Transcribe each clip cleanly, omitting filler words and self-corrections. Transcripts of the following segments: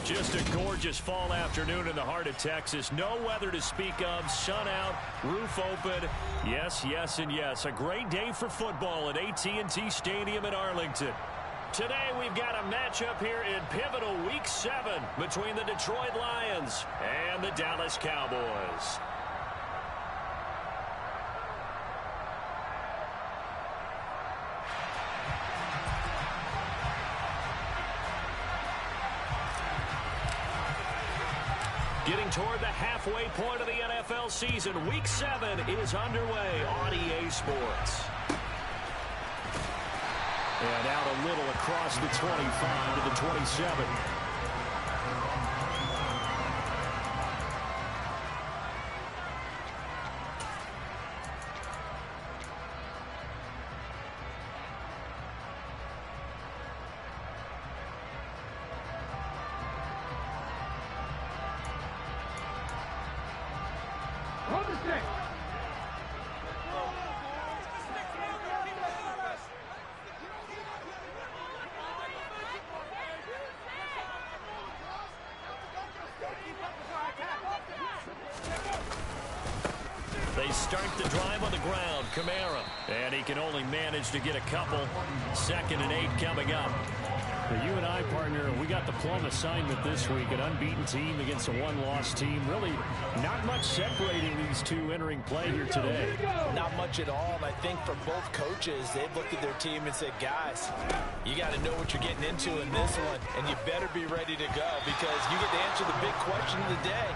Just a gorgeous fall afternoon in the heart of Texas. No weather to speak of. Sun out, roof open. Yes, yes, and yes. A great day for football at AT&T Stadium in Arlington. Today we've got a matchup here in pivotal Week 7 between the Detroit Lions and the Dallas Cowboys. Getting toward the halfway point of the NFL season, Week 7 is underway on EA Sports. And out a little across the 25 to the 27. They start the drive on the ground. Kamara. And he can only manage to get a couple. 2nd and 8 coming up. For you and I, partner, we got the plum assignment this week. An unbeaten team against a one-loss team. Really not much separating these two entering play here today. Not much at all. I think for both coaches, they've looked at their team and said, guys, you got to know what you're getting into in this one, and you better be ready to go because you get to answer the big question of the day.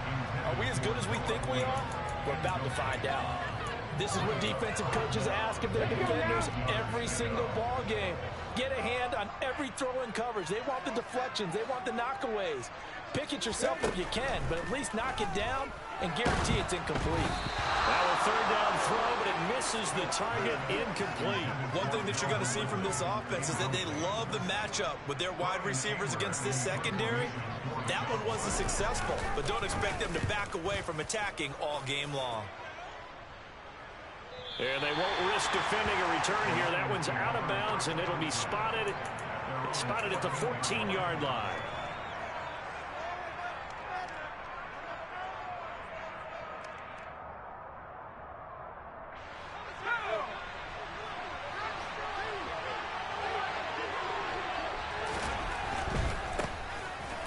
Are we as good as we think we are? We're about to find out. This is what defensive coaches ask of their defenders every single ball game. Get a hand on every throw in coverage. They want the deflections. They want the knockaways. Pick it yourself if you can, but at least knock it down and guarantee it's incomplete. Now a 3rd down throw, but it misses the target. Incomplete. One thing that you're going to see from this offense is that they love the matchup with their wide receivers against this secondary. That one wasn't successful, but don't expect them to back away from attacking all game long. And they won't risk defending a return here. That one's out of bounds, and it'll be spotted at the 14-yard line.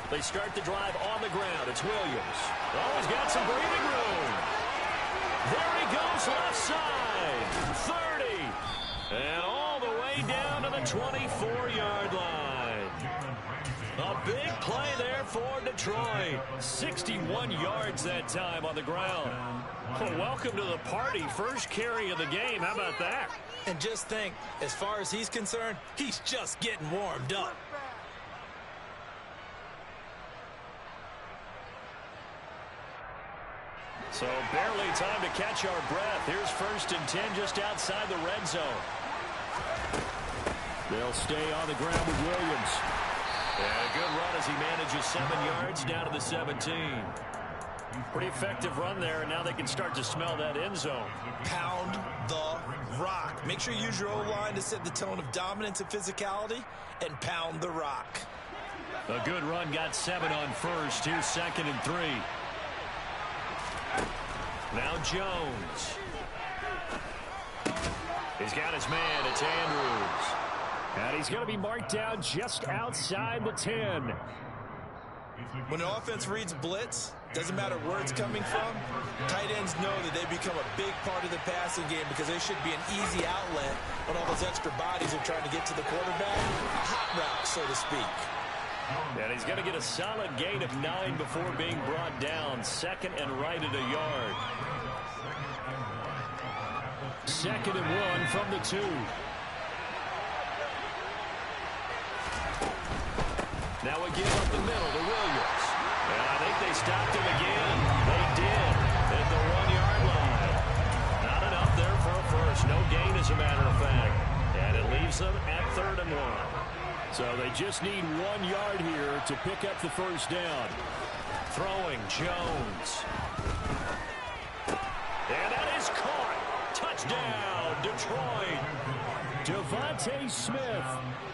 They start the drive on the ground. It's Williams. Oh, he's got some breathing room. There he goes left side. 30. And all the way down to the 24-yard line. A big play there for Detroit. 61 yards that time on the ground. Well, welcome to the party. First carry of the game. How about that? And just think, as far as he's concerned, he's just getting warmed up. So barely time to catch our breath. Here's 1st and 10 just outside the red zone. They'll stay on the ground with Williams. And a good run as he manages 7 yards down to the 17. Pretty effective run there, and now they can start to smell that end zone. Pound the rock. Make sure you use your O-line to set the tone of dominance and physicality, and pound the rock. A good run, got 7 on 1st. Here's 2nd and 3. Now Jones. He's got his man. It's Andrews. And he's going to be marked down just outside the 10. When an offense reads blitz, doesn't matter where it's coming from, tight ends know that they become a big part of the passing game because they should be an easy outlet when all those extra bodies are trying to get to the quarterback. A hot route, so to speak. And he's going to get a solid gain of 9 before being brought down. 2nd and right at a yard. 2nd and 1 from the 2. Now we give up the middle to Williams. And I think they stopped him again. They did at the 1-yard line. Not enough there for a first. No gain, as a matter of fact. And it leaves them at 3rd and 1. So they just need 1 yard here to pick up the first down. Throwing Jones. And that is caught. Touchdown, Detroit. Devontae Smith.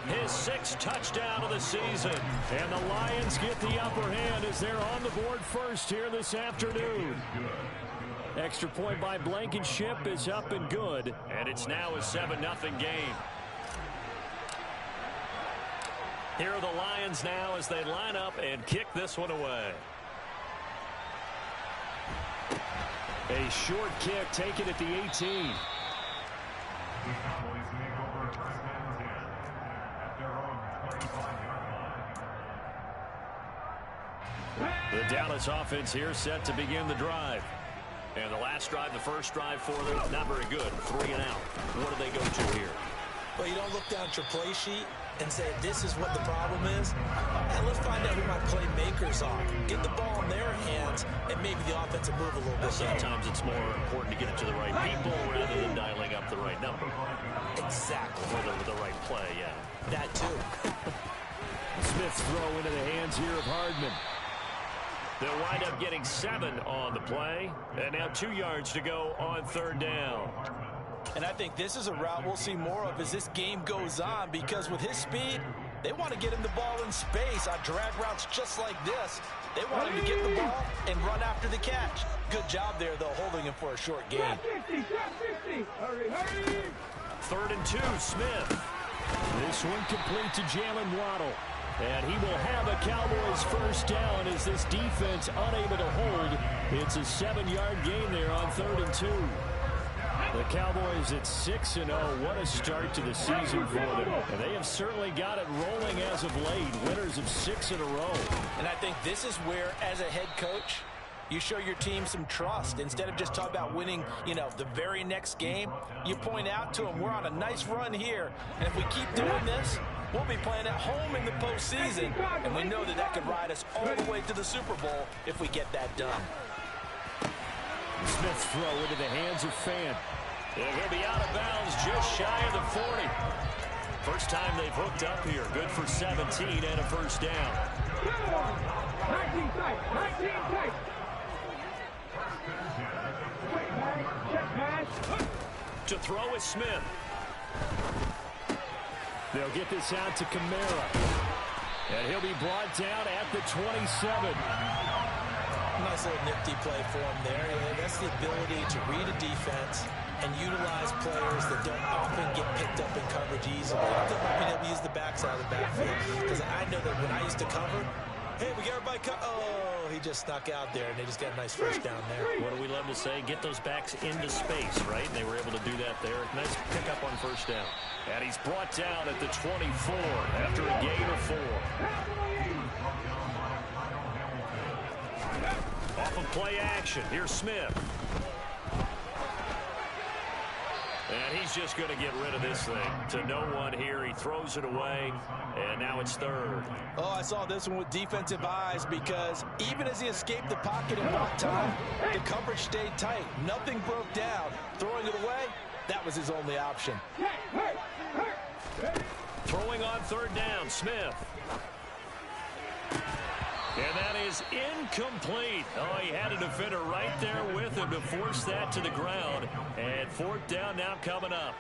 His 6th touchdown of the season. And the Lions get the upper hand as they're on the board first here this afternoon. Extra point by Blankenship is up and good. And it's now a 7-0 game. Here are the Lions now as they line up and kick this one away. A short kick taken at the 18. The Dallas offense here set to begin the drive. And the last drive, the first drive for them, not very good. 3 and out. What do they go to here? Well, you don't look down at your play sheet and say, this is what the problem is. And let's find out who my playmakers are. Get the ball in their hands, and maybe the offense will move a little bit. Sometimes it's more important to get it to the right people rather than dialing up the right number. Exactly. For the right play, yeah. That too. Smith's throw into the hands here of Hardman. They'll wind up getting 7 on the play. And now 2 yards to go on 3rd down. And I think this is a route we'll see more of as this game goes on, because with his speed, they want to get him the ball in space on drag routes just like this. They want him to get the ball and run after the catch. Good job there, though, holding him for a short gain. 3rd and 2, Smith. This one complete to Jalen Waddle. And he will have a Cowboys first down as this defense unable to hold. It's a 7-yard gain there on 3rd and 2. The Cowboys at 6-0. What a start to the season for them. And they have certainly got it rolling as of late. Winners of 6 in a row. And I think this is where, as a head coach, you show your team some trust. Instead of just talking about winning, the very next game, you point out to them, we're on a nice run here. And if we keep doing this, we'll be playing at home in the postseason. And we know that could ride us all the way to the Super Bowl if we get that done. Smith's throw into the hands of Fant. And he'll be out of bounds just shy of the 40. First time they've hooked up here. Good for 17 and a first down. 19 tight. 19 tight. To throw is Smith. They'll get this out to Kamara. And he'll be brought down at the 27. Nice little nifty play for him there. Yeah, that's the ability to read a defense and utilize players that don't often get picked up in coverage easily. I'm talking about being able to use the backside of the backfield, because I know that when I used to cover, hey, we got everybody oh, he just snuck out there, and they just got a nice first down there. What do we love to say? Get those backs into space, right? And they were able to do that there. Nice pickup on first down. And he's brought down at the 24 after a gain of 4. Off of play action. Here's Smith. And he's just going to get rid of this thing to no one here. He throws it away, and now it's 3rd. Oh, I saw this one with defensive eyes, because even as he escaped the pocket and bought time, the coverage stayed tight. Nothing broke down. Throwing it away, that was his only option. Throwing on 3rd down, Smith. And that is incomplete. Oh, he had a defender right there with him to force that to the ground. And 4th down now coming up.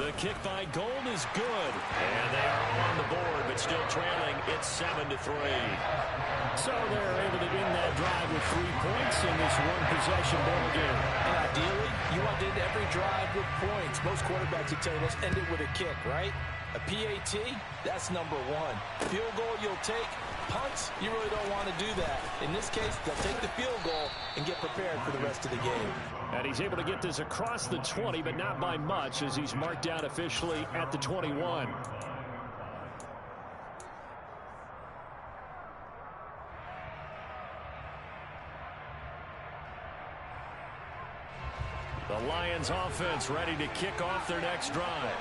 The kick by Gold is good. And they are on the board, but still trailing. It's 7-3. So they're able to end that drive with 3 points in this one-possession ball game. And ideally, you want to end every drive with points. Most quarterbacks would tell you, let's end it with a kick, right? A PAT, that's number 1. Field goal you'll take. Punts, you really don't want to do that. In this case, they'll take the field goal and get prepared for the rest of the game. And he's able to get this across the 20, but not by much, as he's marked down officially at the 21. The Lions offense ready to kick off their next drive.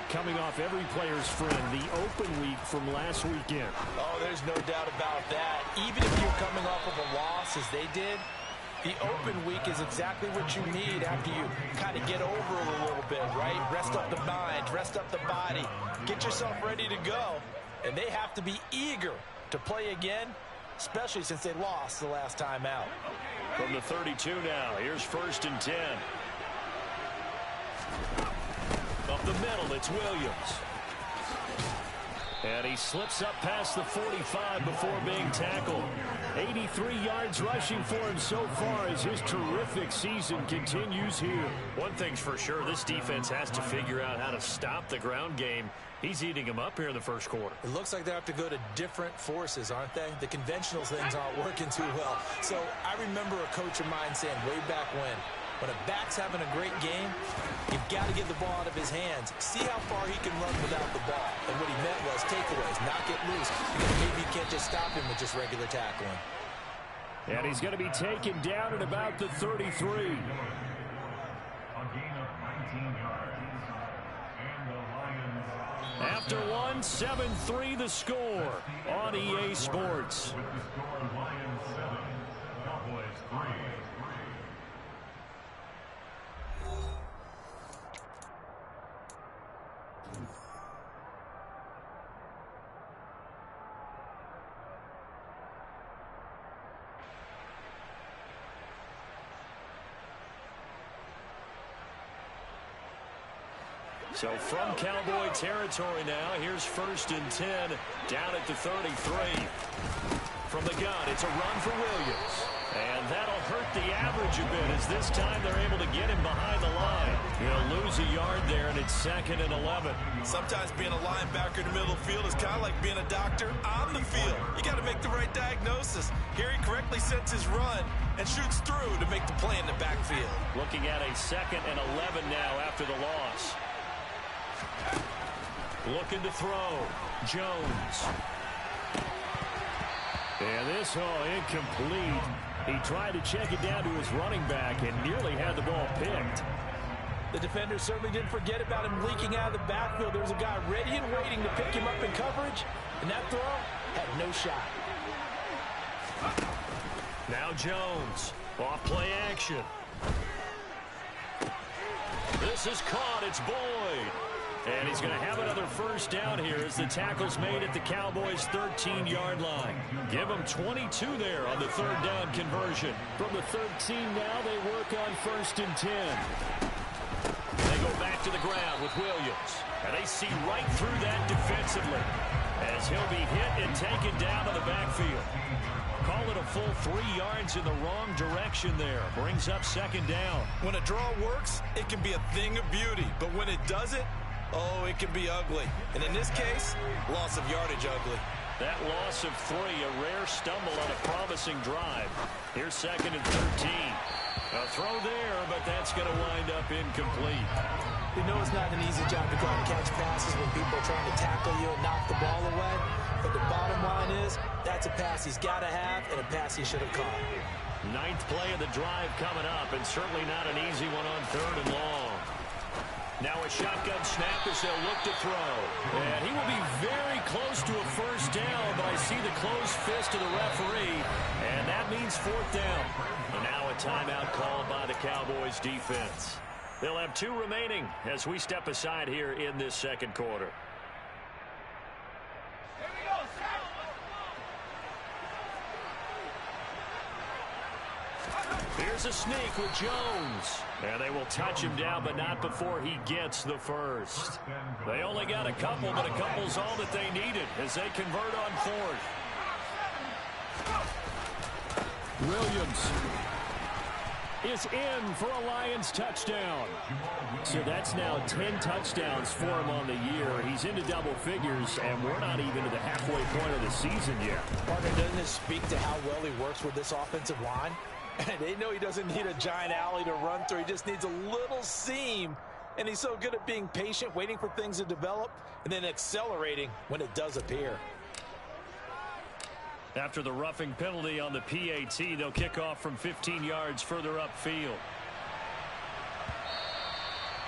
Coming off every player's friend, the open week from last weekend. Oh, there's no doubt about that. Even if you're coming off of a loss, as they did, the open week is exactly what you need after you kind of get over it a little bit, right? Rest up the mind, rest up the body, get yourself ready to go. And they have to be eager to play again, especially since they lost the last time out. From the 32 now, here's 1st and 10. Up the middle, it's Williams. And he slips up past the 45 before being tackled. 83 yards rushing for him so far as his terrific season continues here. One thing's for sure, this defense has to figure out how to stop the ground game. He's eating him up here in the first quarter. It looks like they have to go to different forces, aren't they? The conventional things aren't working too well. So I remember a coach of mine saying way back when a back's having a great game, you've got to get the ball out of his hands. See how far he can run without the ball. And what he meant was takeaways, not get loose, because maybe you can't just stop him with just regular tackling. And he's going to be taken down at about the 33. After one, 7-3 the score on EA Sports. So from Cowboy territory now, here's 1st and 10 down at the 33. From the gun, it's a run for Williams. And that'll hurt the average a bit as this time they're able to get him behind the line. He'll lose a yard there, and it's 2nd and 11. Sometimes being a linebacker in the middle of the field is kind of like being a doctor on the field. You got to make the right diagnosis. Here he correctly sets his run and shoots through to make the play in the backfield. Looking at a 2nd and 11 now after the loss. Looking to throw. Jones. And this, incomplete. He tried to check it down to his running back and nearly had the ball picked. The defender certainly didn't forget about him leaking out of the backfield. There was a guy ready and waiting to pick him up in coverage, and that throw had no shot. Now Jones. Off play action. This is caught. It's Boyd. And he's going to have another 1st down here as the tackle's made at the Cowboys' 13-yard line. Give them 22 there on the 3rd down conversion. From the 13 now, they work on 1st and 10. They go back to the ground with Williams. And they see right through that defensively as he'll be hit and taken down to the backfield. Call it a full 3 yards in the wrong direction there. Brings up 2nd down. When a draw works, it can be a thing of beauty. But when it doesn't, oh, it can be ugly. And in this case, loss of yardage ugly. That loss of 3, a rare stumble on a promising drive. Here's 2nd and 13. A throw there, but that's going to wind up incomplete. You know it's not an easy job to go out and catch passes when people are trying to tackle you and knock the ball away. But the bottom line is, that's a pass he's got to have and a pass he should have caught. 9th play of the drive coming up, and certainly not an easy one on 3rd and long. Now a shotgun snap as they'll look to throw. And he will be very close to a 1st down, but I see the closed fist of the referee, and that means 4th down. And now a timeout called by the Cowboys defense. They'll have 2 remaining as we step aside here in this 2nd quarter. Here's a sneak with Jones. And they will touch him down, but not before he gets the 1st. They only got a couple, but a couple's all that they needed as they convert on 4th. Williams is in for a Lions touchdown. So that's now 10 touchdowns for him on the year. He's into double figures, and we're not even to the halfway point of the season yet. Parker, doesn't this speak to how well he works with this offensive line? They know he doesn't need a giant alley to run through. He just needs a little seam. And he's so good at being patient, waiting for things to develop, and then accelerating when it does appear. After the roughing penalty on the PAT, they'll kick off from 15 yards further upfield.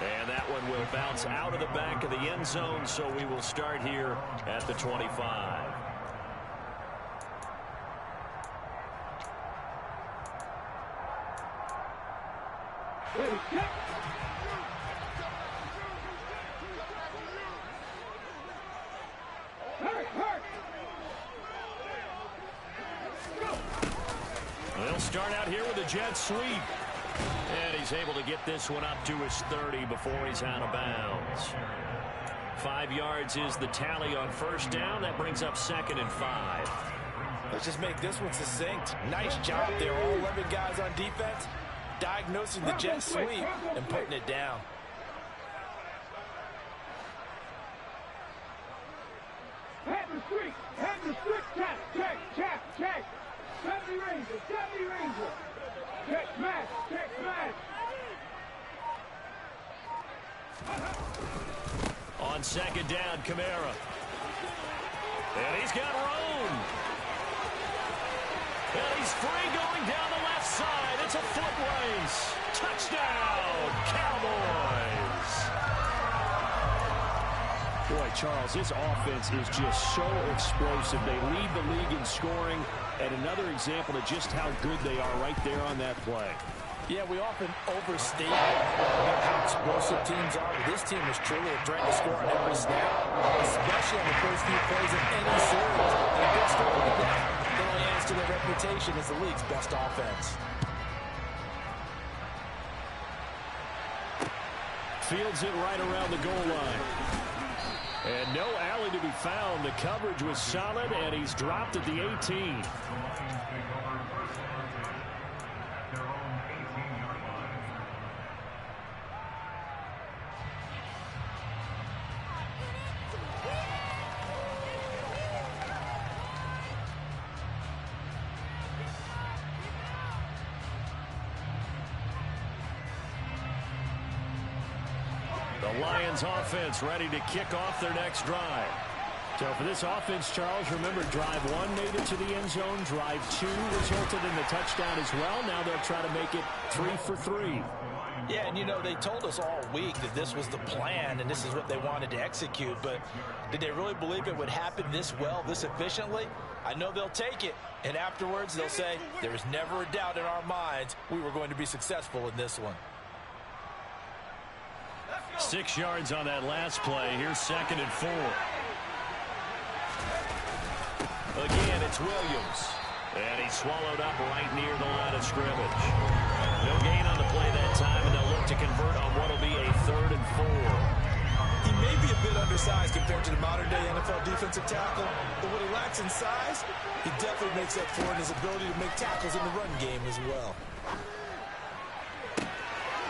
And that one will bounce out of the back of the end zone, so we will start here at the 25. They'll They'll start out here with a jet sweep. And he's able to get this one up to his 30 before he's out of bounds. 5 yards is the tally on first down. That brings up 2nd and 5. Let's just make this one succinct. Nice job there, all 11 guys on defense, diagnosing the jet sweep and putting it down. Head the street, check. 70 Ranger. Check smash. On 2nd down, Kamara. And he's got room. And he's free going down the left side. It's a foot race. Touchdown, Cowboys. Boy, Charles, this offense is just so explosive. They lead the league in scoring, and another example of just how good they are right there on that play. Yeah, we often overstate how explosive teams are. But this team is truly a threat to score on every snap, especially on the first few plays of any series. And a good story like that, it only adds to their reputation as the league's best offense. Fields it right around the goal line. And no alley to be found. The coverage was solid, and he's dropped at the 18. The Lions offense ready to kick off their next drive. So for this offense, Charles, remember drive 1 made it to the end zone. Drive 2 resulted in the touchdown as well. Now they'll try to make it 3 for 3. Yeah, and you know, they told us all week that this was the plan and this is what they wanted to execute. But did they really believe it would happen this well, this efficiently? I know they'll take it. And afterwards, they'll say, there was never a doubt in our minds we were going to be successful in this one. 6 yards on that last play. Here's 2nd and 4. Again, it's Williams. And he's swallowed up right near the line of scrimmage. No gain on the play that time, and they'll look to convert on what will be a 3rd and 4. He may be a bit undersized compared to the modern-day NFL defensive tackle, but what he lacks in size, he definitely makes up for in his ability to make tackles in the run game as well.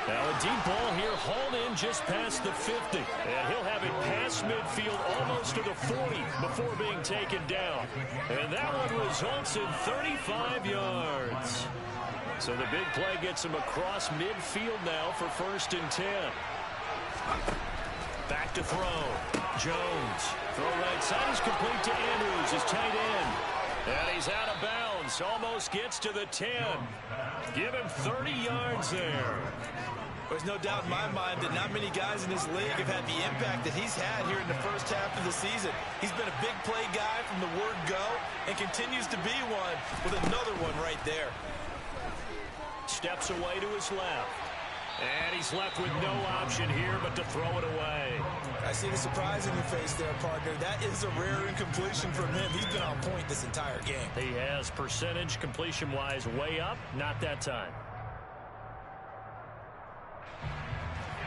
Now a deep ball here, hauled in just past the 50. And he'll have it past midfield almost to the 40 before being taken down. And that one results in 35 yards. So the big play gets him across midfield now for 1st and 10. Back to throw. Jones. Throw right side is complete to Andrews, his tight end. And he's out of bounds. Almost gets to the 10. Give him 30 yards there. There's no doubt in my mind that not many guys in this league have had the impact that he's had here in the first half of the season. He's been a big play guy from the word go and continues to be one with another one right there. Steps away to his left. And he's left with no option here but to throw it away. I see the surprise in your face there, partner. That is a rare incompletion from him. He's been on point this entire game. He has percentage completion-wise way up. Not that time.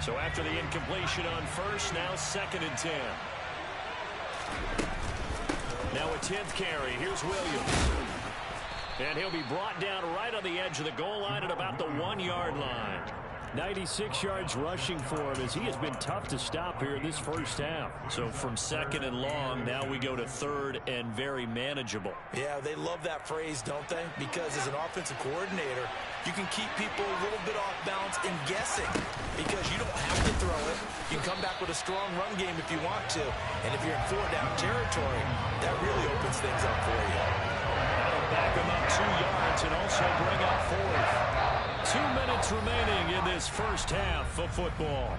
So after the incompletion on first, now 2nd and 10. Now a 10th carry. Here's Williams. And he'll be brought down right on the edge of the goal line at about the 1-yard line. 96 yards rushing for him as he has been tough to stop here in this first half. So from 2nd and long, now we go to 3rd and very manageable. Yeah, they love that phrase, don't they? Because as an offensive coordinator, you can keep people a little bit off balance and guessing because you don't have to throw it. You can come back with a strong run game if you want to. And if you're in 4-down territory, that really opens things up for you. That'll back him up 2 yards and also bring up 4th. 2 minutes remaining in this first half of football.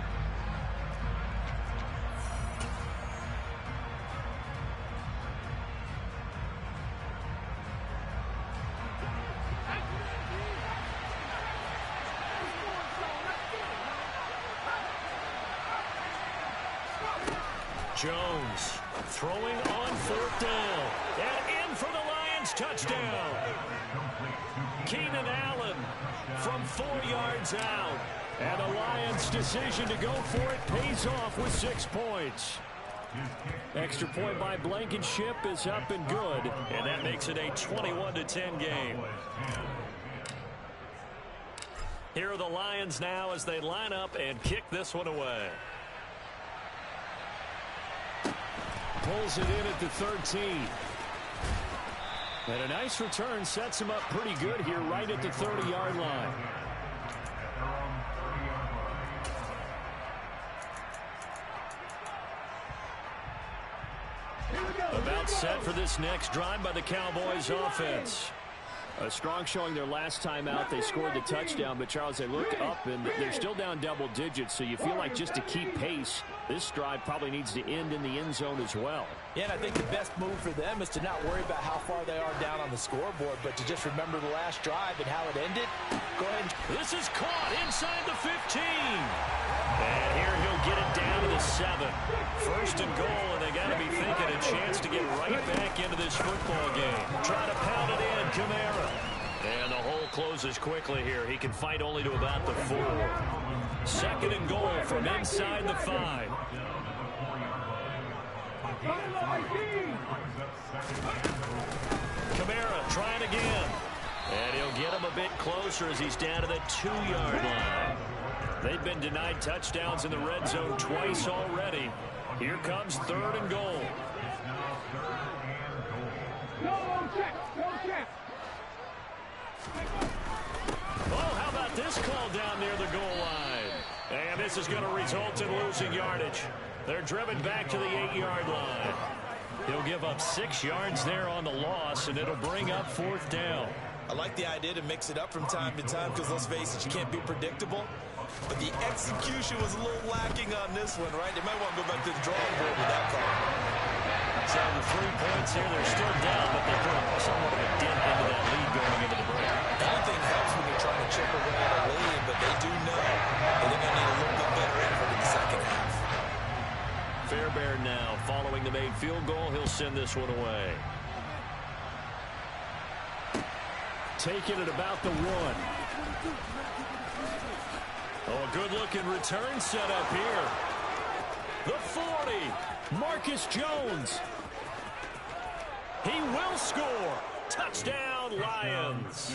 Jones throwing on 4th down. And in for the Lions, touchdown. Keenan Allen from 4 yards out. And the Lions' decision to go for it pays off with 6 points. Extra point by Blankenship is up and good. And that makes it a 21-10 game. Here are the Lions now as they line up and kick this one away. Pulls it in at the 13. And a nice return sets him up pretty good here right at the 30-yard line. About set for this next drive by the Cowboys offense. A strong showing their last time out. They scored the touchdown, but Charles, they look up and they're still down double digits, so you feel like just to keep pace, this drive probably needs to end in the end zone as well. Yeah, and I think the best move for them is to not worry about how far they are down on the scoreboard, but to just remember the last drive and how it ended. Go ahead. This is caught inside the 15. And here he'll get it down to the 7. First and goal, and they got to be thinking a chance to get right back into this football game. Try to pound it in, Kamara. And the hole closes quickly here. He can fight only to about the 4. Second and goal from inside the 5. Kamara trying again. And he'll get him a bit closer as he's down to the 2-yard line. They've been denied touchdowns in the red zone twice already. Here comes third and goal. Oh, how about this call down near the goal line? And this is going to result in losing yardage. They're driven back to the 8-yard line. He'll give up 6 yards there on the loss, and it'll bring up 4th down. I like the idea to mix it up from time to time because, let's face it, you can't be predictable. But the execution was a little lacking on this one, right? They might want to go back to the drawing board with that call. So the 3 points here, they're still down, but they put somewhat of a dent into that lead going into the break. Anything helps when you're trying to chip away at a lead, but they do know that they're going to need a little bit better effort in the second half. Fairbairn now following the made field goal. He'll send this one away. Taking it about the 1. Oh, a good-looking return set up here. The 40, Marcus Jones. He will score. Touchdown, Lions.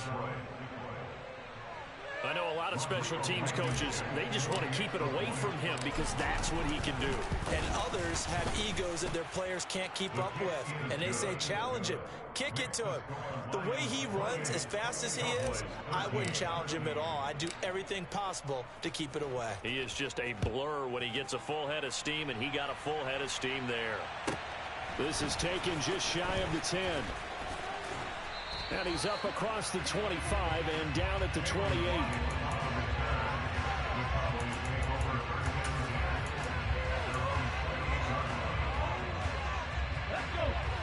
I know a lot of special teams coaches, they just want to keep it away from him because that's what he can do. And others have egos that their players can't keep up with. And they say, challenge him. Kick it to him. The way he runs as fast as he is, I wouldn't challenge him at all. I'd do everything possible to keep it away. He is just a blur when he gets a full head of steam, and he got a full head of steam there. This is taken just shy of the 10. And he's up across the 25 and down at the 28.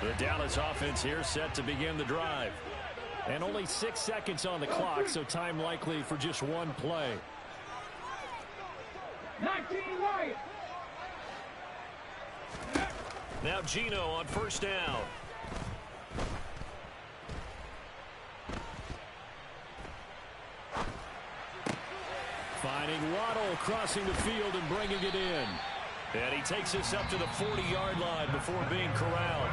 The Dallas offense here set to begin the drive. And only 6 seconds on the clock, so time likely for just one play. 19 Lions. Now Gino on first down. Finding Waddle crossing the field and bringing it in. And he takes this up to the 40-yard line before being corralled.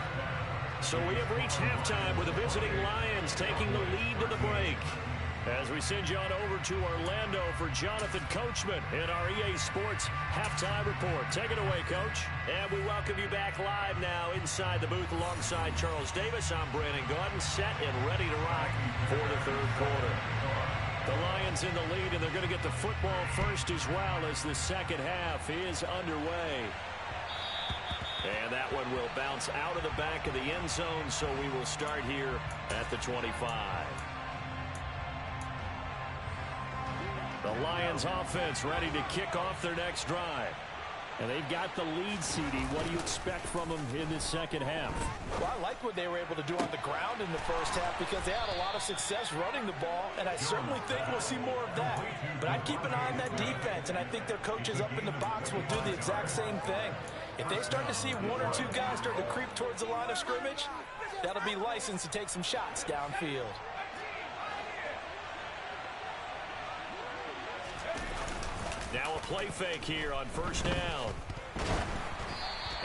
So we have reached halftime with the visiting Lions taking the lead to the break. As we send you on over to Orlando for Jonathan Coachman in our EA Sports Halftime Report. Take it away, Coach. And we welcome you back live now inside the booth alongside Charles Davis. I'm Brandon Gaudin, set and ready to rock for the third quarter. The Lions in the lead, and they're going to get the football first as well as the second half is underway. And that one will bounce out of the back of the end zone, so we will start here at the 25. The Lions offense ready to kick off their next drive. And they've got the lead, CD. What do you expect from them in this second half? Well, I like what they were able to do on the ground in the first half because they had a lot of success running the ball, and I certainly think we'll see more of that. But I'd keep an eye on that defense, and I think their coaches up in the box will do the exact same thing. If they start to see one or two guys start to creep towards the line of scrimmage, that'll be license to take some shots downfield. Now a play fake here on first down.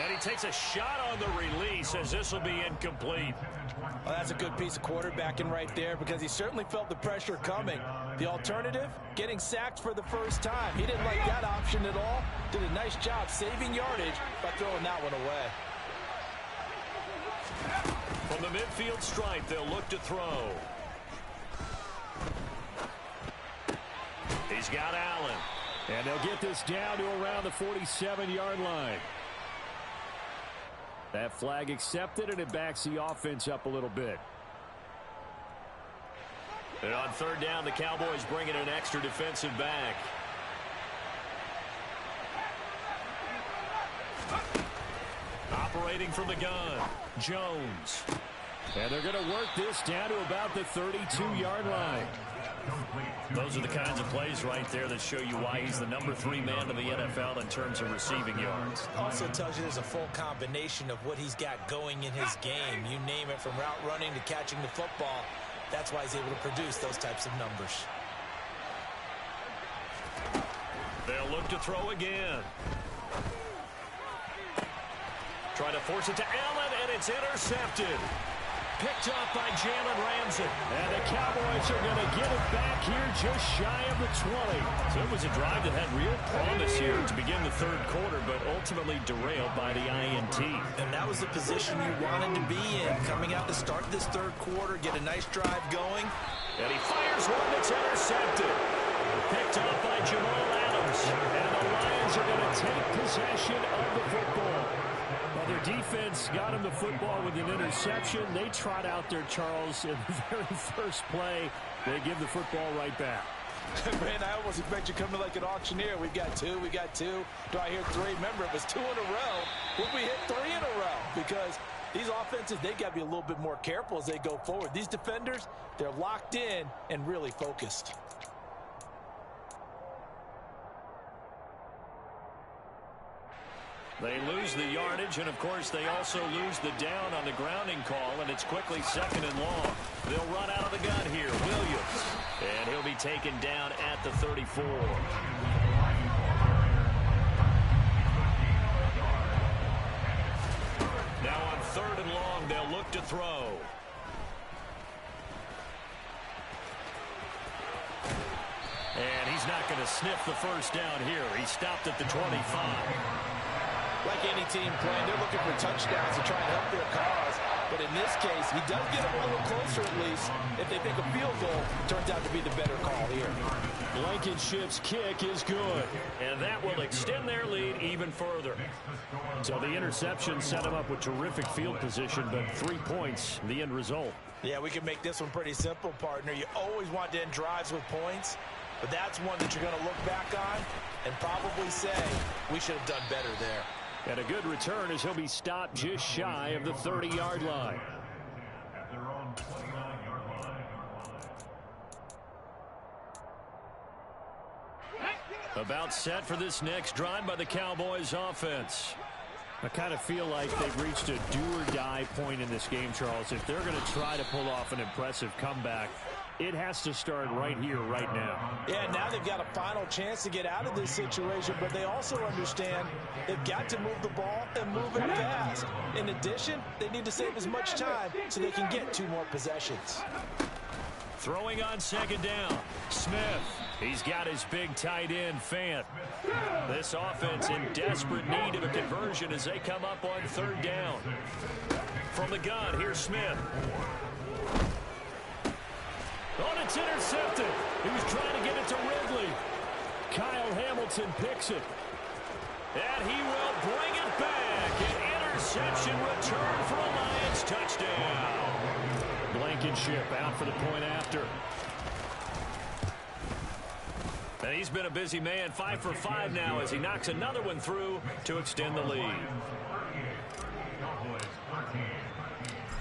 And he takes a shot on the release as this will be incomplete. Well, that's a good piece of quarterbacking right there because he certainly felt the pressure coming. The alternative, getting sacked for the first time. He didn't like that option at all. Did a nice job saving yardage by throwing that one away. From the midfield stripe, they'll look to throw. He's got Allen. And they'll get this down to around the 47-yard line. That flag accepted, and it backs the offense up a little bit. And on third down, the Cowboys bring in an extra defensive back. Operating from the gun, Jones. And they're going to work this down to about the 32-yard line. Those are the kinds of plays right there that show you why he's the #3 man in the NFL in terms of receiving yards. Also tells you there's a full combination of what he's got going in his game. You name it, from route running to catching the football. That's why he's able to produce those types of numbers. They'll look to throw again. Try to force it to Allen, and it's intercepted. Picked up by Jalen Ramsey. And the Cowboys are going to get it back here just shy of the 20. So it was a drive that had real promise here to begin the third quarter, but ultimately derailed by the INT. And that was the position you wanted to be in, coming out to start this third quarter, get a nice drive going. And he fires one that's intercepted. Picked up by Jamal Adams. And the Lions are going to take possession of the football. Well, their defense got him the football with an interception. They trot out there, Charles, in the very first play. They give the football right back. Man, I almost expect you coming like an auctioneer. We got two. Do I hear three? Remember, it was 2 in a row. Will we hit 3 in a row? Because these offenses, they got to be a little bit more careful as they go forward. These defenders, they're locked in and really focused. They lose the yardage, and, of course, they also lose the down on the grounding call, and it's quickly 2nd and long. They'll run out of the gun here. Williams. And he'll be taken down at the 34. Now on 3rd and long, they'll look to throw. And he's not going to sniff the first down here. He stopped at the 25. Like any team playing, they're looking for touchdowns to try and help their cause. But in this case, he does get them a little closer at least. If they think a field goal turns out to be the better call here. Blankenship's kick is good. And that will extend their lead even further. So the interception set him up with terrific field position, but 3 points, the end result. Yeah, we can make this one pretty simple, partner. You always want to end drives with points, but that's one that you're going to look back on and probably say, we should have done better there. And a good return as he'll be stopped just shy of the 30-yard line. About set for this next drive by the Cowboys offense. I kind of feel like they've reached a do-or-die point in this game, Charles. If they're going to try to pull off an impressive comeback, it has to start right here, right now. Yeah, now they've got a final chance to get out of this situation, but they also understand they've got to move the ball and move it fast. In addition, they need to save as much time so they can get 2 more possessions. Throwing on 2nd down, Smith. He's got his big tight end, Fant. This offense in desperate need of a conversion as they come up on 3rd down. From the gun, here's Smith. Oh, it's intercepted. He was trying to get it to Ridley. Kyle Hamilton picks it. And he will bring it back. An interception return for a Lions touchdown. Blankenship out for the point after. And he's been a busy man, 5 for 5 now as he knocks another one through to extend the lead.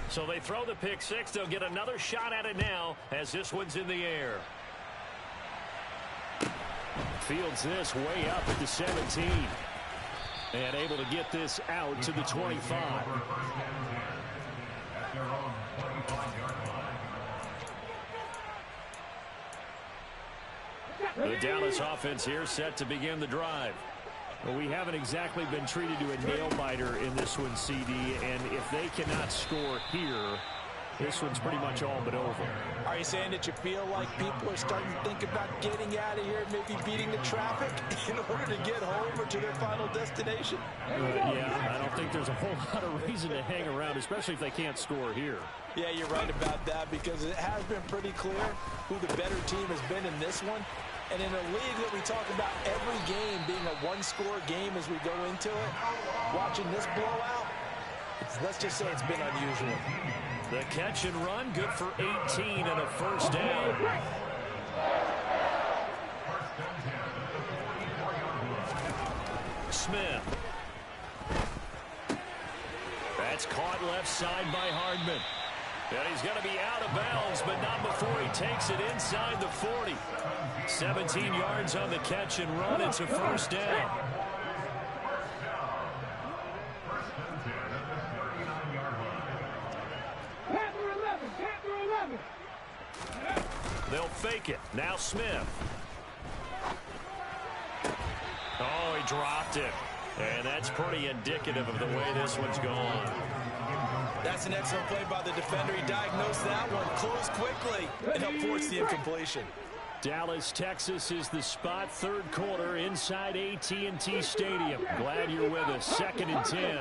So they throw the pick 6. They'll get another shot at it now as this one's in the air. Fields this way up at the 17. And able to get this out to the 25. The Dallas offense here set to begin the drive. Well, we haven't exactly been treated to a nail-biter in this one, CD, and if they cannot score here, this one's pretty much all but over. Are you saying that you feel like people are starting to think about getting out of here and maybe beating the traffic in order to get home or to their final destination? Yeah, I don't think there's a whole lot of reason to hang around, especially if they can't score here. Yeah, you're right about that because it has been pretty clear who the better team has been in this one. And in a league that we talk about every game being a one-score game as we go into it, watching this blowout, let's just say it's been unusual. The catch and run, good for 18 and a first down. Smith. That's caught left side by Hardman. And he's going to be out of bounds, but not before he takes it inside the 40. 17 yards on the catch and run. It's a first down. They'll fake it. Now Smith. Oh, he dropped it. And that's pretty indicative of the way this one's gone. That's an excellent play by the defender. He diagnosed that one, closed quickly, and helped force the incompletion. Dallas, Texas is the spot, third quarter inside AT&T Stadium. Glad you're with us. 2nd and 10.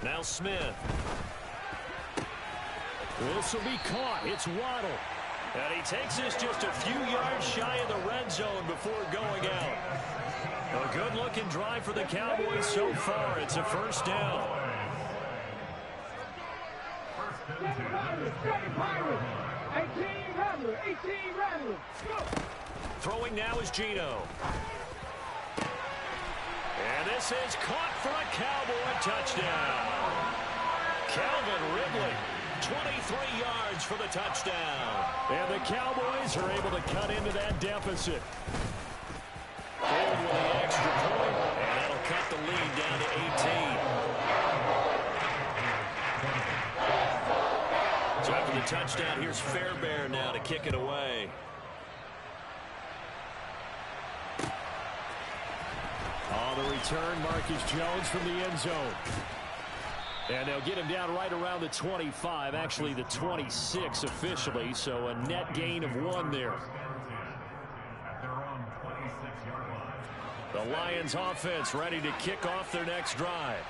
Now Smith. This will be caught. It's Waddle. And he takes this just a few yards shy of the red zone before going out. A good-looking drive for the Cowboys so far. It's a first down. Throwing now is Geno. And this is caught for a Cowboy touchdown. Calvin Ridley, 23 yards for the touchdown. And the Cowboys are able to cut into that deficit. Forward with the extra point, and that'll cut the lead down to 18. So after the touchdown, here's Fairbairn now to kick it away. On the return, Marcus Jones from the end zone. And they'll get him down right around the 25, actually the 26 officially, so a net gain of 1 there. The Lions offense ready to kick off their next drive.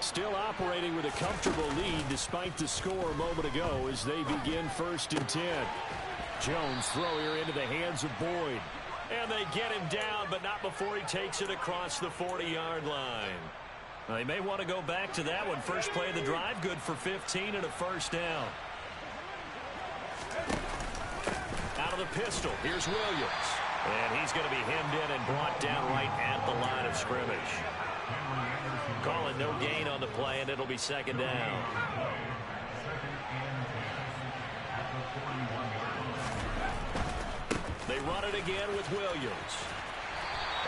Still operating with a comfortable lead despite the score a moment ago as they begin 1st and 10. Jones throw here into the hands of Boyd. And they get him down, but not before he takes it across the 40-yard line. They may want to go back to that one. First play of the drive, good for 15 and a first down. Out of the pistol, here's Williams. And he's going to be hemmed in and brought down right at the line of scrimmage. Calling no gain on the play, and it'll be 2nd down. They run it again with Williams.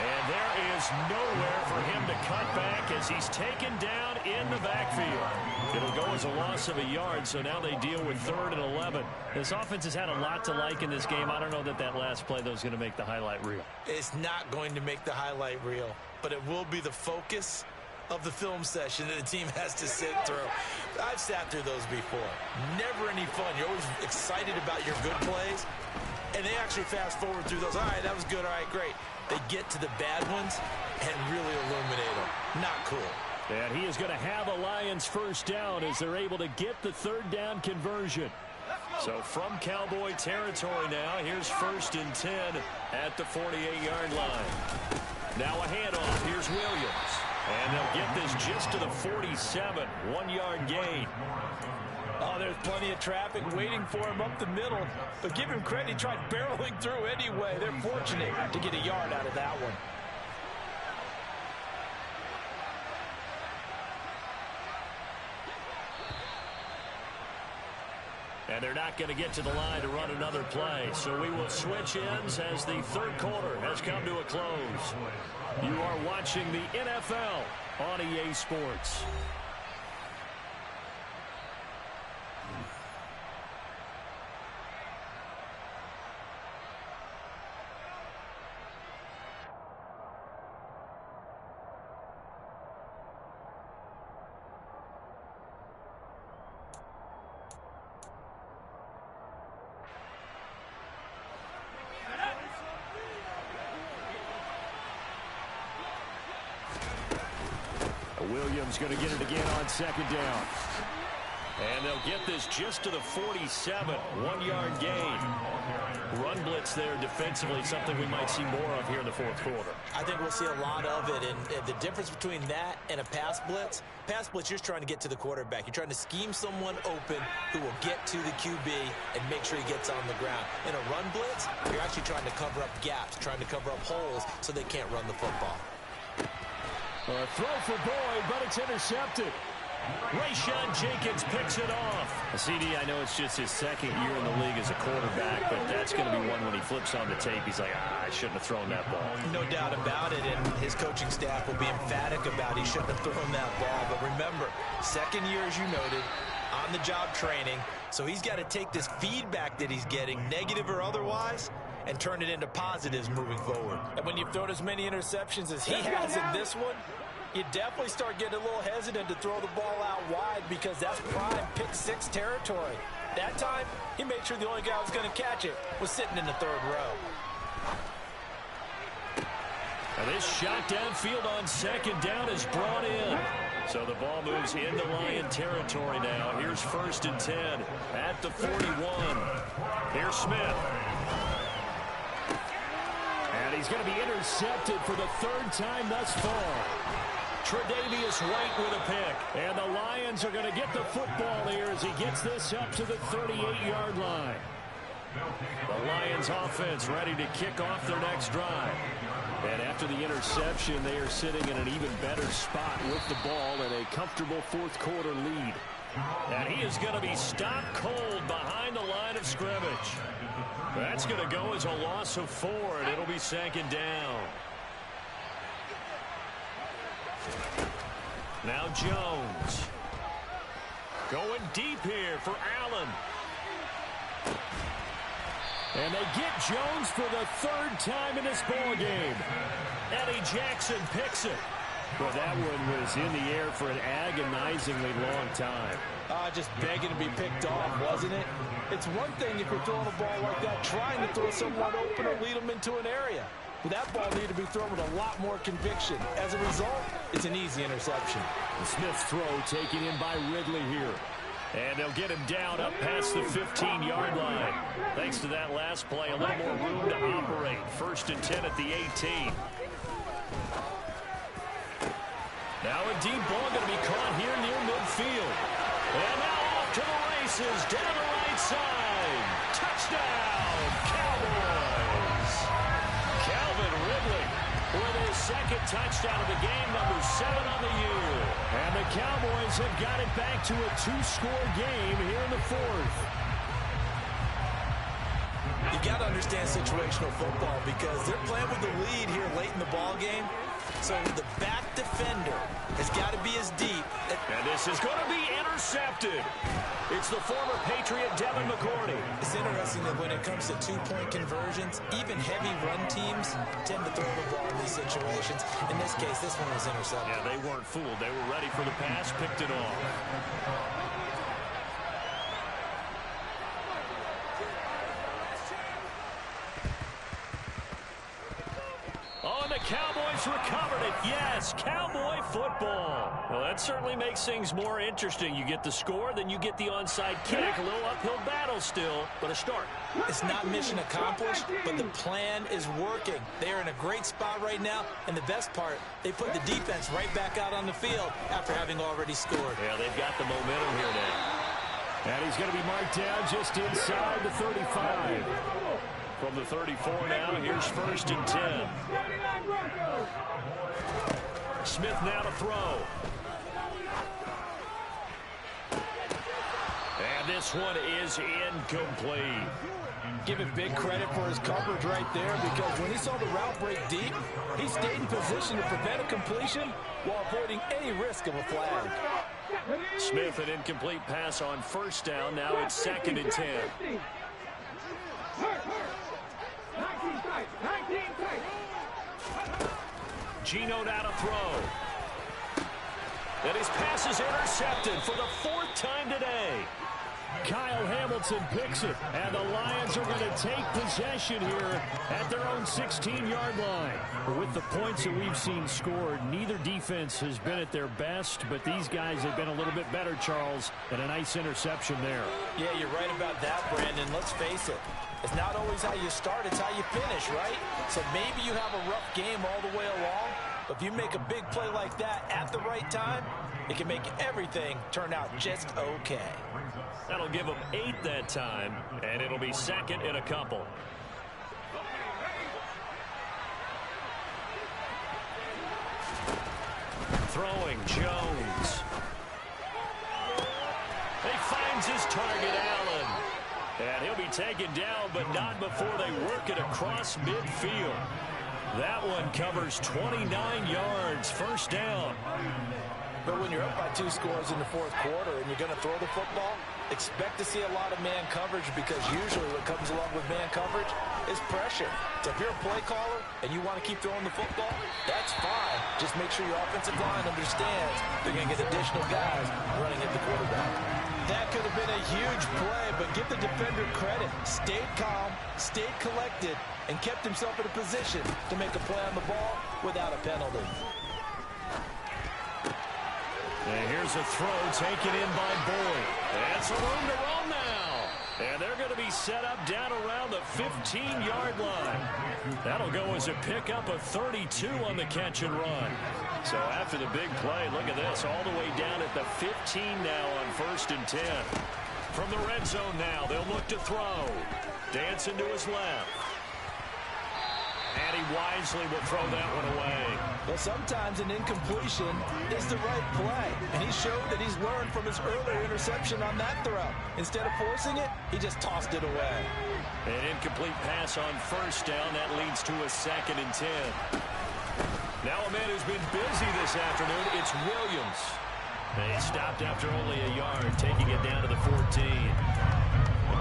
And there is nowhere for him to cut back as he's taken down in the backfield. It'll go as a loss of a yard, so now they deal with 3rd and 11. This offense has had a lot to like in this game. I don't know that that last play, though, is going to make the highlight reel. It's not going to make the highlight reel, but it will be the focus of the film session that the team has to sit through. I've sat through those before. Never any fun. You're always excited about your good plays, and they actually fast forward through those. All right, that was good. All right, great. They get to the bad ones and really illuminate them. Not cool. And he is going to have a Lions first down as they're able to get the 3rd down conversion. So from Cowboy territory now, here's 1st and 10 at the 48-yard line. Now a handoff. Here's Williams. And they'll get this just to the 47. 1-yard gain. Oh, there's plenty of traffic waiting for him up the middle. But give him credit, he tried barreling through anyway. They're fortunate to get a yard out of that one. And they're not going to get to the line to run another play. So we will switch ends as the third quarter has come to a close. You are watching the NFL on EA Sports. Williams going to get it again on second down. And they'll get this just to the 47. 1-yard gain. Run blitz there defensively, something we might see more of here in the fourth quarter. I think we'll see a lot of it. And the difference between that and a pass blitz, you're just trying to get to the quarterback. You're trying to scheme someone open who will get to the QB and make sure he gets on the ground. In a run blitz, you're actually trying to cover up gaps, trying to cover up holes so they can't run the football. A throw for Boyd, but it's intercepted. Rayshawn Jenkins picks it off. CD, I know it's just his second year in the league as a quarterback, but that's going to be one when he flips on the tape. He's like, I shouldn't have thrown that ball. No doubt about it, and his coaching staff will be emphatic about he shouldn't have thrown that ball. But remember, second year, as you noted, on-the-job training, so he's got to take this feedback that he's getting, negative or otherwise, and turn it into positives moving forward. And when you've thrown as many interceptions as he has in this one, you definitely start getting a little hesitant to throw the ball out wide because that's prime pick-six territory. That time, he made sure the only guy who was going to catch it was sitting in the third row. Now this shot downfield on second down is brought in. So the ball moves into Lion territory now. Here's 1st and 10 at the 41. Here's Smith. And he's going to be intercepted for the third time thus far. Tre'Davious White with a pick. And the Lions are going to get the football here as he gets this up to the 38-yard line. The Lions offense ready to kick off their next drive. And after the interception, they are sitting in an even better spot with the ball and a comfortable fourth quarter lead. And he is going to be stopped cold behind the line of scrimmage. That's going to go as a loss of 4, and it'll be second down. Now Jones. Going deep here for Allen. And they get Jones for the third time in this ball game. Eddie Jackson picks it. Well, that one was in the air for an agonizingly long time. Just begging to be picked off, wasn't it? It's one thing if you're throwing a ball like that, trying to throw someone open or lead them into an area. But that ball needed to be thrown with a lot more conviction. As a result, it's an easy interception. The Smith throw taken in by Ridley here. And they'll get him down up past the 15-yard line. Thanks to that last play, a little more room to operate. 1st and 10 at the 18. Now a deep ball going to be caught here near midfield. And now off to the races down the right side. Touchdown, Cowboys. Calvin Ridley with his second touchdown of the game, number 7 on the year. And the Cowboys have got it back to a 2-score game here in the fourth. You got to understand situational football because they're playing with the lead here late in the ball game. So the back defender has got to be as deep. And this is going to be intercepted. It's the former Patriot Devin McCourty. It's interesting that when it comes to two-point conversions, even heavy run teams tend to throw the ball in these situations. In this case, this one was intercepted. Yeah, they weren't fooled. They were ready for the pass, picked it off. Cowboys recovered it. Yes, Cowboy football. Well, that certainly makes things more interesting. You get the score, then you get the onside kick. A little uphill battle still, but a start. It's not mission accomplished, but the plan is working. They're in a great spot right now, and the best part, they put the defense right back out on the field after having already scored. Yeah, they've got the momentum here now. And he's going to be marked down just inside the 35. From the 34 now, here's 1st and 10. Smith now to throw. And this one is incomplete. Give him big credit for his coverage right there, because when he saw the route break deep, he stayed in position to prevent a completion while avoiding any risk of a flag. Smith, an incomplete pass on first down. Now it's 2nd and 10. 19 tight. 19 tight. Gino now to throw. And his pass is intercepted for the 4th time today. Kyle Hamilton picks it, and the Lions are going to take possession here at their own 16-yard line. With the points that we've seen scored, neither defense has been at their best, but these guys have been a little bit better, Charles, and a nice interception there. Yeah, you're right about that, Brandon. Let's face it. It's not always how you start, it's how you finish, right? So maybe you have a rough game all the way along, but if you make a big play like that at the right time, it can make everything turn out just okay. That'll give them 8 that time, and it'll be 2nd and a couple. Throwing Jones. He finds his target, Allen. And he'll be taken down, but not before they work it across midfield. That one covers 29 yards, 1st down. But when you're up by 2 scores in the 4th quarter and you're going to throw the football, expect to see a lot of man coverage, because usually what comes along with man coverage is pressure. So if you're a play caller and you want to keep throwing the football, that's fine. Just make sure your offensive line understands they're going to get additional guys running at the quarterback. That could have been a huge play, but give the defender credit. Stayed calm, stayed collected, and kept himself in a position to make a play on the ball without a penalty. And here's a throw taken in by Boyd. And some room to run now. And they're going to be set up down around the 15-yard line. That'll go as a pickup of 32 on the catch and run. So after the big play, look at this, all the way down at the 15 now on 1st and 10. From the red zone now, they'll look to throw. Dancing to his left. And he wisely will throw that one away. Well, sometimes an incompletion is the right play. And he showed that he's learned from his earlier interception on that throw. Instead of forcing it, he just tossed it away. An incomplete pass on 1st down. That leads to a 2nd and 10. Now a man who's been busy this afternoon, it's Williams. They stopped after only a yard, taking it down to the 14.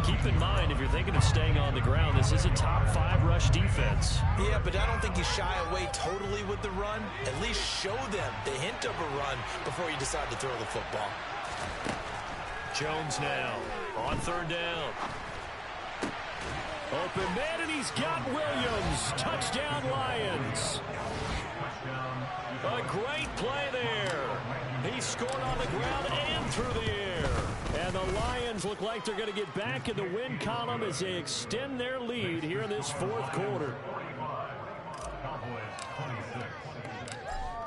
Keep in mind, if you're thinking of staying on the ground, this is a top 5 rush defense. Yeah, but I don't think you shy away totally with the run. At least show them the hint of a run before you decide to throw the football. Jones now on 3rd down. Open man, and he's got Williams. Touchdown, Lions. A great play there. He scored on the ground and through the air. And the Lions look like they're going to get back in the win column as they extend their lead here in this 4th quarter.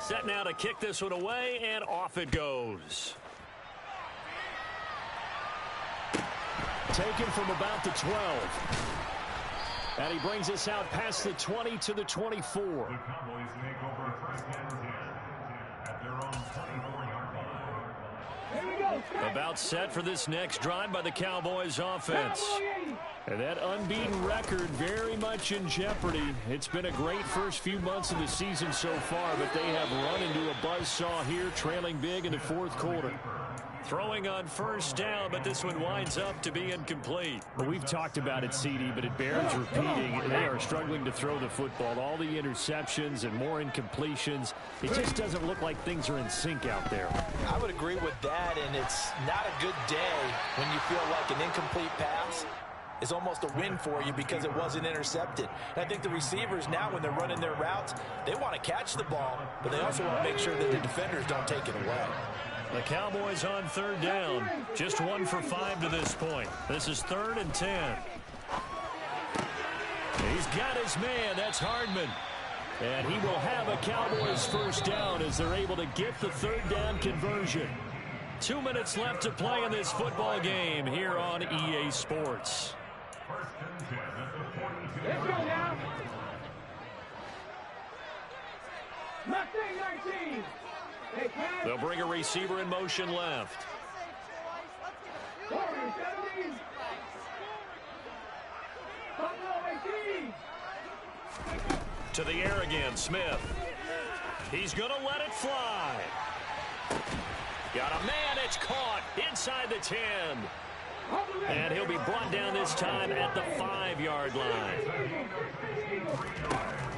Set now to kick this one away, and off it goes. Taken from about the 12. And he brings us out past the 20 to the 24. The Cowboys take over 1st and 10 at their own 24-yard line. About set for this next drive by the Cowboys offense. And that unbeaten record very much in jeopardy. It's been a great first few months of the season so far, but they have run into a buzzsaw here, trailing big in the 4th quarter. Throwing on 1st down, but this one winds up to be incomplete. Well, we've talked about it, CD, but it bears repeating. They are struggling to throw the football. All the interceptions and more incompletions. It just doesn't look like things are in sync out there. I would agree with that, and it's not a good day when you feel like an incomplete pass is almost a win for you because it wasn't intercepted. And I think the receivers now, when they're running their routes, they want to catch the ball, but they also want to make sure that the defenders don't take it away. The Cowboys on 3rd down. Just 1 for 5 to this point. This is 3rd and 10. He's got his man. That's Hardman. And he will have a Cowboys 1st down as they're able to get the 3rd down conversion. 2 minutes left to play in this football game here on EA Sports. 1st and 10 at the 42. Let's go now. Mustang 19. They'll bring a receiver in motion left. Warriors 17. Buffalo 18. To the air again, Smith. He's going to let it fly. Got a man, it's caught inside the 10. And he'll be brought down this time at the 5-yard line.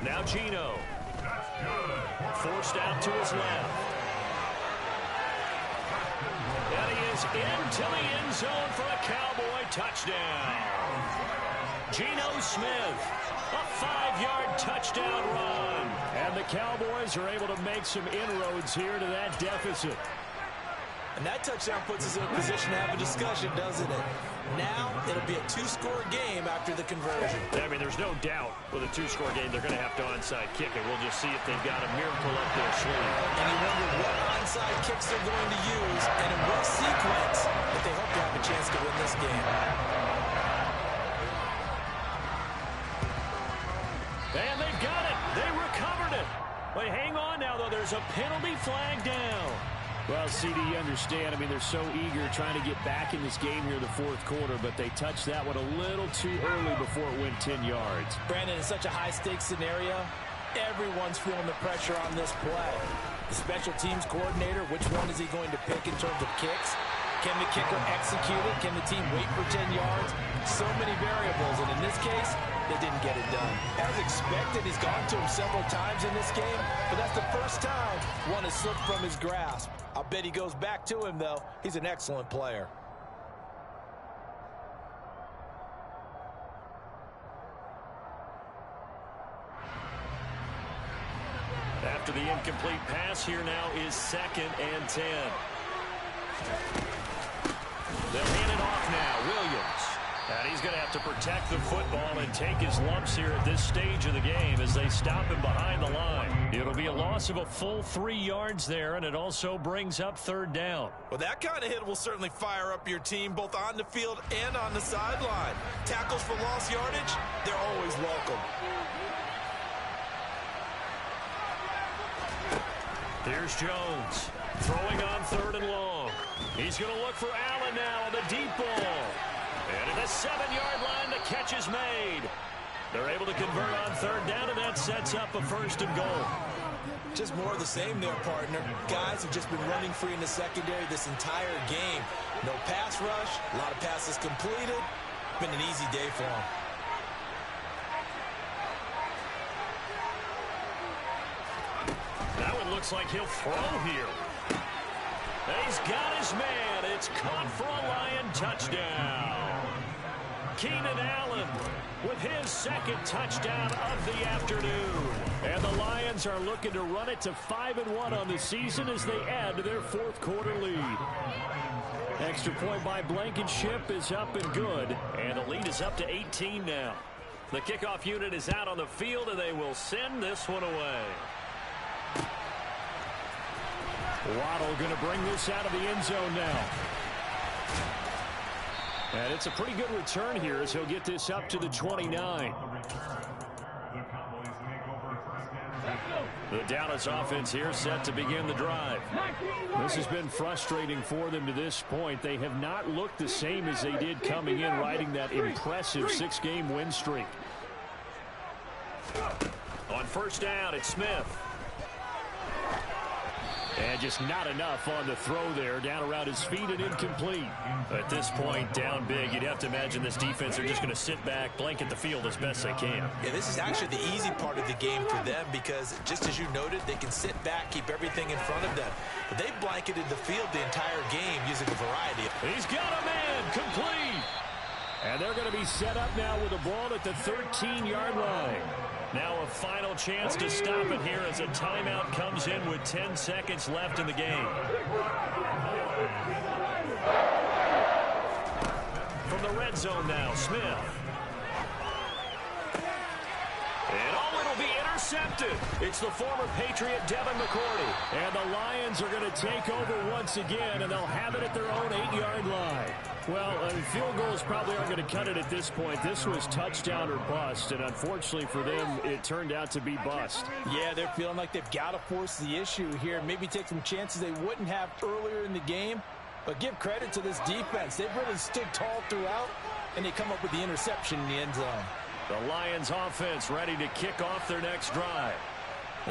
Now Gino. Forced out to his left. And he is into the end zone for a Cowboy touchdown. Geno Smith, a 5-yard touchdown run. And the Cowboys are able to make some inroads here to that deficit. And that touchdown puts us in a position to have a discussion, doesn't it? Now, it'll be a 2-score game after the conversion. I mean, there's no doubt with a 2-score game, they're going to have to onside kick it. We'll just see if they've got a miracle up their sleeve. And you wonder what onside kicks they're going to use and in what sequence that they hope to have a chance to win this game. And they've got it. They recovered it. Wait, hang on now, though. There's a penalty flag down. Well, CD, you understand. I mean, they're so eager trying to get back in this game here in the fourth quarter, but they touched that one a little too early before it went 10 yards. Brandon, it's such a high-stakes scenario. Everyone's feeling the pressure on this play. The special teams coordinator, which one is he going to pick in terms of kicks? Can the kicker execute it? Can the team wait for 10 yards? So many variables, and in this case, they didn't get it done. As expected, he's gone to him several times in this game, but that's the first time one has slipped from his grasp. I'll bet he goes back to him, though. He's an excellent player. After the incomplete pass, here now is 2nd and 10. They'll hand it off now. Williams. And he's going to have to protect the football and take his lumps here at this stage of the game as they stop him behind the line. It'll be a loss of a full 3 yards there, and it also brings up 3rd down. Well, that kind of hit will certainly fire up your team both on the field and on the sideline. Tackles for lost yardage, they're always welcome. Here's Jones throwing on 3rd and long. He's going to look for Allen now on the deep ball. And at the 7-yard line, the catch is made. They're able to convert on 3rd down, and that sets up a 1st and goal. Just more of the same there, partner. Guys have just been running free in the secondary this entire game. No pass rush, a lot of passes completed. Been an easy day for them. That one looks like he'll throw here. He's got his man. It's caught for a Lion touchdown. Keenan Allen with his 2nd touchdown of the afternoon. And the Lions are looking to run it to 5-1 on the season as they add to their 4th quarter lead. Extra point by Blankenship is up and good. And the lead is up to 18 now. The kickoff unit is out on the field, and they will send this one away. Waddle going to bring this out of the end zone now. And it's a pretty good return here as he'll get this up to the 29. The Dallas offense here set to begin the drive. This has been frustrating for them to this point. They have not looked the same as they did coming in, riding that impressive 6-game win streak. On 1st down, it's Smith. And just not enough on the throw there. Down around his feet and incomplete. At this point, down big, you'd have to imagine this defense are just going to sit back, blanket the field as best they can. Yeah, this is actually the easy part of the game for them because, just as you noted, they can sit back, keep everything in front of them. But they've blanketed the field the entire game using a variety of... He's got a man, complete. And they're going to be set up now with the ball at the 13-yard line. Now a final chance to stop it here as a timeout comes in with 10 seconds left in the game. From the red zone now, Smith. And it'll be intercepted. It's the former Patriot Devin McCourty. And the Lions are going to take over once again, and they'll have it at their own 8-yard line. Well, field goals probably aren't going to cut it at this point. This was touchdown or bust, and unfortunately for them, it turned out to be bust. Yeah, they're feeling like they've got to force the issue here. Maybe take some chances they wouldn't have earlier in the game. But give credit to this defense. They've really stood tall throughout, and they come up with the interception in the end zone. The Lions offense ready to kick off their next drive.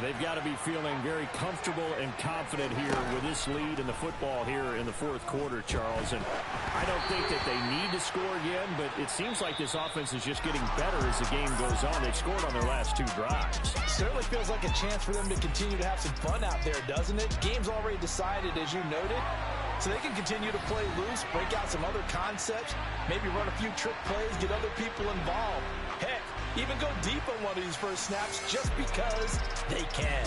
They've got to be feeling very comfortable and confident here with this lead in the football here in the fourth quarter, Charles. And I don't think that they need to score again, but it seems like this offense is just getting better as the game goes on. They've scored on their last 2 drives. Certainly feels like a chance for them to continue to have some fun out there, doesn't it? Game's already decided, as you noted. So they can continue to play loose, break out some other concepts, maybe run a few trick plays, get other people involved. Heck, even go deep on one of these first snaps just because they can.